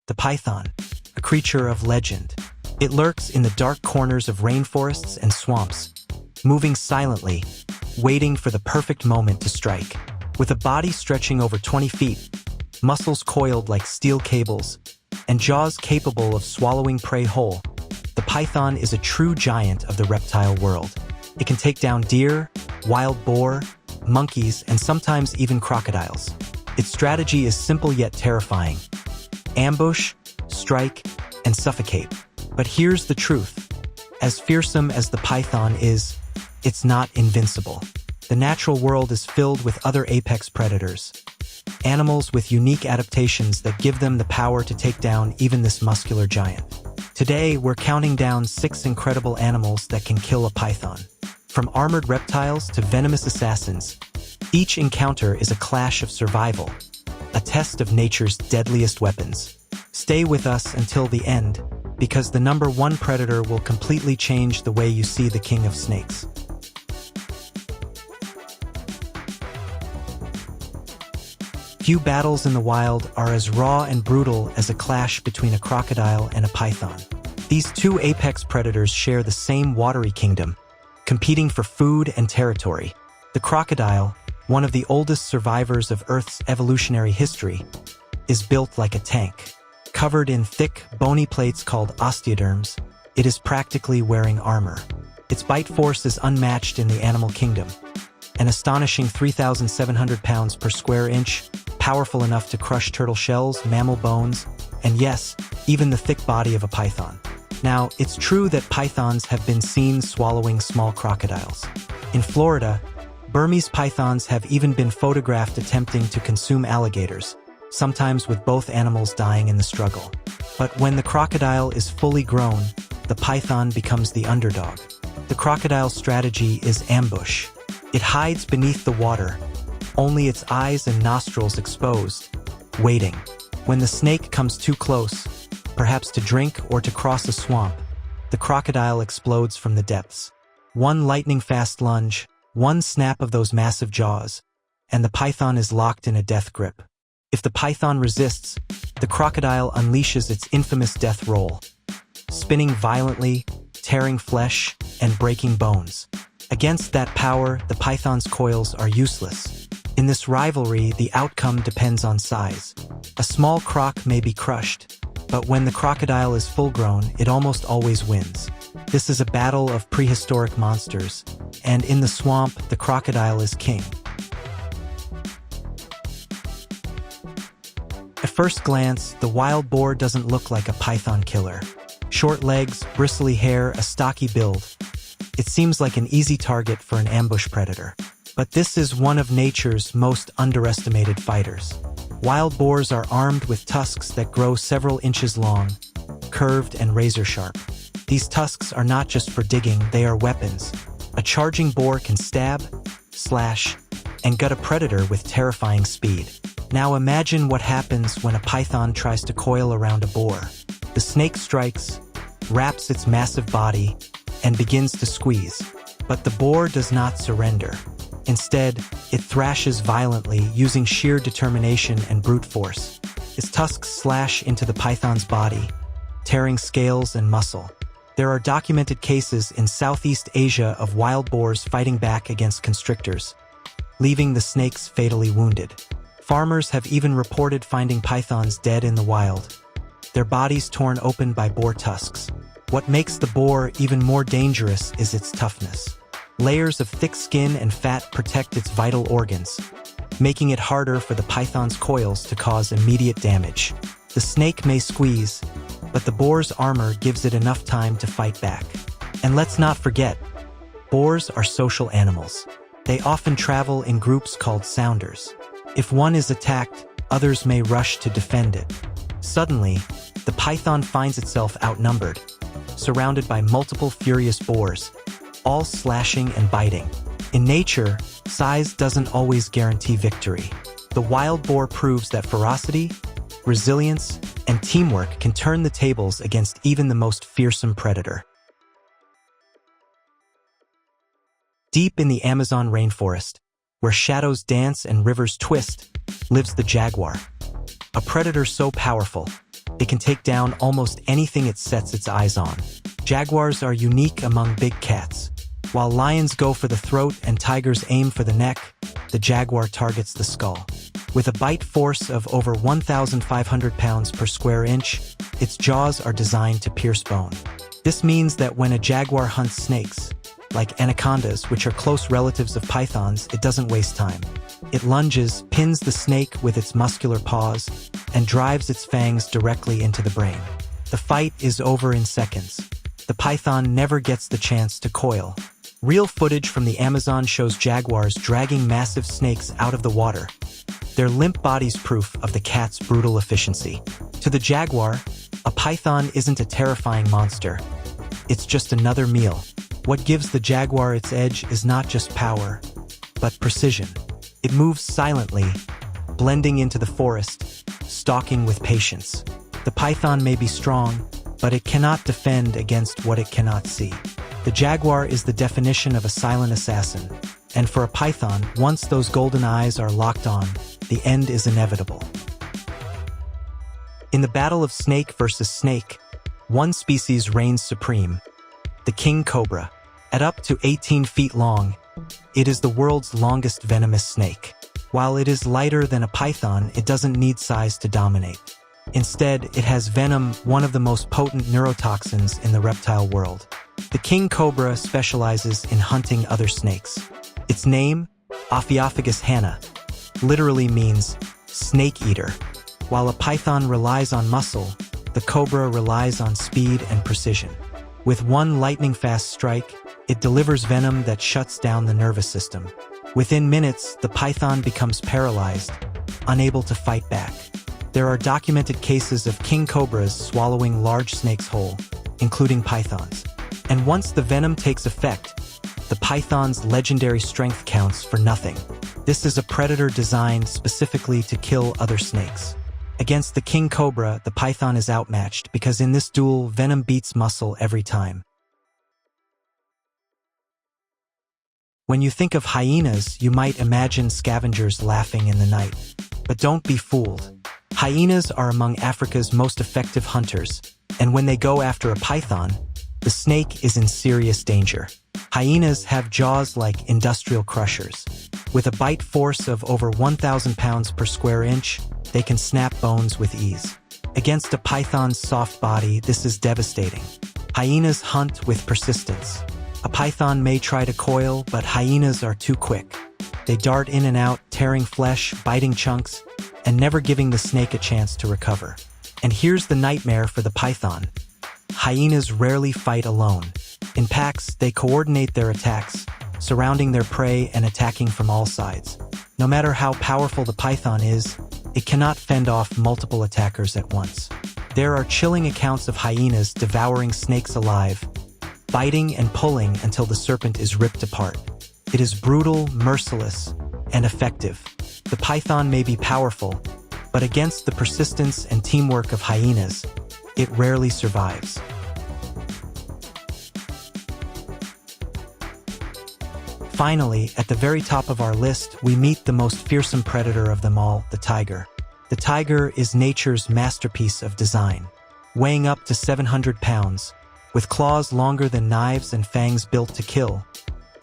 The python, a creature of legend. It lurks in the dark corners of rainforests and swamps, moving silently, waiting for the perfect moment to strike. With a body stretching over 20 feet, muscles coiled like steel cables, and jaws capable of swallowing prey whole, the python is a true giant of the reptile world. It can take down deer, wild boar, monkeys, and sometimes even crocodiles. Its strategy is simple yet terrifying. Ambush, strike, and suffocate. But here's the truth. As fearsome as the python is, it's not invincible. The natural world is filled with other apex predators, animals with unique adaptations that give them the power to take down even this muscular giant. Today, we're counting down 6 incredible animals that can kill a python. From armored reptiles to venomous assassins, each encounter is a clash of survival, a test of nature's deadliest weapons. Stay with us until the end, because the number 1 predator will completely change the way you see the king of snakes. Few battles in the wild are as raw and brutal as a clash between a crocodile and a python. These 2 apex predators share the same watery kingdom, competing for food and territory. The crocodile, one of the oldest survivors of Earth's evolutionary history, is built like a tank. Covered in thick, bony plates called osteoderms, it is practically wearing armor. Its bite force is unmatched in the animal kingdom, an astonishing 3,700 pounds per square inch, powerful enough to crush turtle shells, mammal bones, and yes, even the thick body of a python. Now, it's true that pythons have been seen swallowing small crocodiles. In Florida, Burmese pythons have even been photographed attempting to consume alligators, sometimes with both animals dying in the struggle. But when the crocodile is fully grown, the python becomes the underdog. The crocodile's strategy is ambush. It hides beneath the water, only its eyes and nostrils exposed, waiting. When the snake comes too close, perhaps to drink or to cross a swamp, the crocodile explodes from the depths. One lightning-fast lunge, one snap of those massive jaws, and the python is locked in a death grip. If the python resists, the crocodile unleashes its infamous death roll, spinning violently, tearing flesh, and breaking bones. Against that power, the python's coils are useless. In this rivalry, the outcome depends on size. A small croc may be crushed, but when the crocodile is full-grown, it almost always wins. This is a battle of prehistoric monsters, and in the swamp, the crocodile is king. At first glance, the wild boar doesn't look like a python killer. Short legs, bristly hair, a stocky build. It seems like an easy target for an ambush predator. But this is one of nature's most underestimated fighters. Wild boars are armed with tusks that grow several inches long, curved and razor-sharp. These tusks are not just for digging, they are weapons. A charging boar can stab, slash, and gut a predator with terrifying speed. Now imagine what happens when a python tries to coil around a boar. The snake strikes, wraps its massive body, and begins to squeeze. But the boar does not surrender. Instead, it thrashes violently, using sheer determination and brute force. Its tusks slash into the python's body, tearing scales and muscle. There are documented cases in Southeast Asia of wild boars fighting back against constrictors, leaving the snakes fatally wounded. Farmers have even reported finding pythons dead in the wild, their bodies torn open by boar tusks. What makes the boar even more dangerous is its toughness. Layers of thick skin and fat protect its vital organs, making it harder for the python's coils to cause immediate damage. The snake may squeeze, but the boar's armor gives it enough time to fight back. And let's not forget, boars are social animals. They often travel in groups called sounders. If one is attacked, others may rush to defend it. Suddenly, the python finds itself outnumbered, surrounded by multiple furious boars, all slashing and biting. In nature, size doesn't always guarantee victory. The wild boar proves that ferocity, resilience, and teamwork can turn the tables against even the most fearsome predator. Deep in the Amazon rainforest, where shadows dance and rivers twist, lives the jaguar. A predator so powerful, It can take down almost anything it sets its eyes on. Jaguars are unique among big cats. While lions go for the throat and tigers aim for the neck, the jaguar targets the skull. With a bite force of over 1,500 pounds per square inch, its jaws are designed to pierce bone. This means that when a jaguar hunts snakes, like anacondas, which are close relatives of pythons, it doesn't waste time. It lunges, pins the snake with its muscular paws, and drives its fangs directly into the brain. The fight is over in seconds. The python never gets the chance to coil. Real footage from the Amazon shows jaguars dragging massive snakes out of the water. Their limp bodies proof of the cat's brutal efficiency. To the jaguar, a python isn't a terrifying monster. It's just another meal. What gives the jaguar its edge is not just power, but precision. It moves silently, blending into the forest, stalking with patience. The python may be strong, but it cannot defend against what it cannot see. The jaguar is the definition of a silent assassin, and for a python, once those golden eyes are locked on, the end is inevitable. In the battle of snake versus snake, one species reigns supreme, the king cobra. At up to 18 feet long, it is the world's longest venomous snake. While it is lighter than a python, it doesn't need size to dominate. Instead, it has venom, one of the most potent neurotoxins in the reptile world. The king cobra specializes in hunting other snakes. Its name, Ophiophagus hanna, literally means snake eater. While a python relies on muscle, the cobra relies on speed and precision. With one lightning-fast strike, it delivers venom that shuts down the nervous system. Within minutes, the python becomes paralyzed, unable to fight back. There are documented cases of king cobras swallowing large snakes whole, including pythons. And once the venom takes effect, the python's legendary strength counts for nothing. This is a predator designed specifically to kill other snakes. Against the king cobra, the python is outmatched because in this duel, venom beats muscle every time. When you think of hyenas, you might imagine scavengers laughing in the night. But don't be fooled. Hyenas are among Africa's most effective hunters, and when they go after a python, the snake is in serious danger. Hyenas have jaws like industrial crushers. With a bite force of over 1,000 pounds per square inch, they can snap bones with ease. Against a python's soft body, this is devastating. Hyenas hunt with persistence. A python may try to coil, but hyenas are too quick. They dart in and out, tearing flesh, biting chunks, and never giving the snake a chance to recover. And here's the nightmare for the python. Hyenas rarely fight alone. In packs, they coordinate their attacks, surrounding their prey and attacking from all sides. No matter how powerful the python is, it cannot fend off multiple attackers at once. There are chilling accounts of hyenas devouring snakes alive, biting and pulling until the serpent is ripped apart. It is brutal, merciless, and effective. The python may be powerful, but against the persistence and teamwork of hyenas, it rarely survives. Finally, at the very top of our list, we meet the most fearsome predator of them all, the tiger. The tiger is nature's masterpiece of design. Weighing up to 700 pounds, with claws longer than knives and fangs built to kill,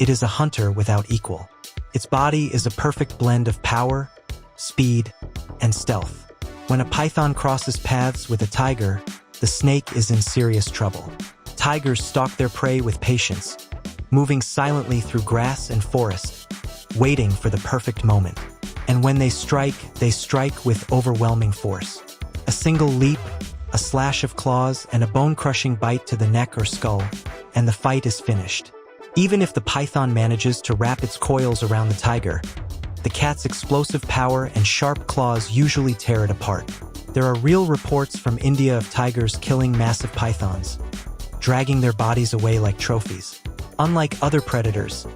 it is a hunter without equal. Its body is a perfect blend of power, speed, and stealth. When a python crosses paths with a tiger, the snake is in serious trouble. Tigers stalk their prey with patience, moving silently through grass and forest, waiting for the perfect moment. And when they strike with overwhelming force. A single leap, a slash of claws, and a bone-crushing bite to the neck or skull, and the fight is finished. Even if the python manages to wrap its coils around the tiger, the cat's explosive power and sharp claws usually tear it apart. There are real reports from India of tigers killing massive pythons, dragging their bodies away like trophies. Unlike other predators,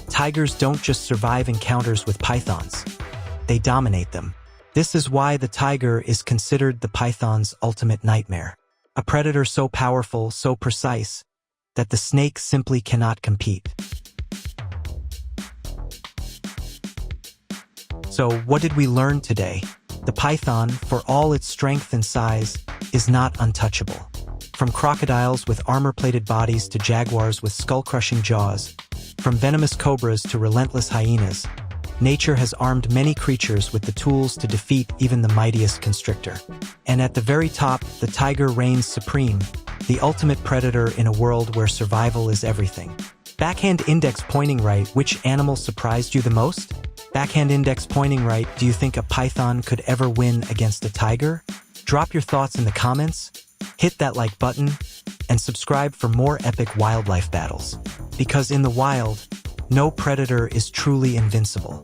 tigers don't just survive encounters with pythons. They dominate them. This is why the tiger is considered the python's ultimate nightmare. A predator so powerful, so precise, that the snake simply cannot compete. So, what did we learn today? The python, for all its strength and size, is not untouchable. From crocodiles with armor-plated bodies to jaguars with skull-crushing jaws, from venomous cobras to relentless hyenas, nature has armed many creatures with the tools to defeat even the mightiest constrictor. And at the very top, the tiger reigns supreme, the ultimate predator in a world where survival is everything. Backhand index pointing right, which animal surprised you the most? Backhand index pointing right, do you think a python could ever win against a tiger? Drop your thoughts in the comments, hit that like button, and subscribe for more epic wildlife battles. Because in the wild, no predator is truly invincible.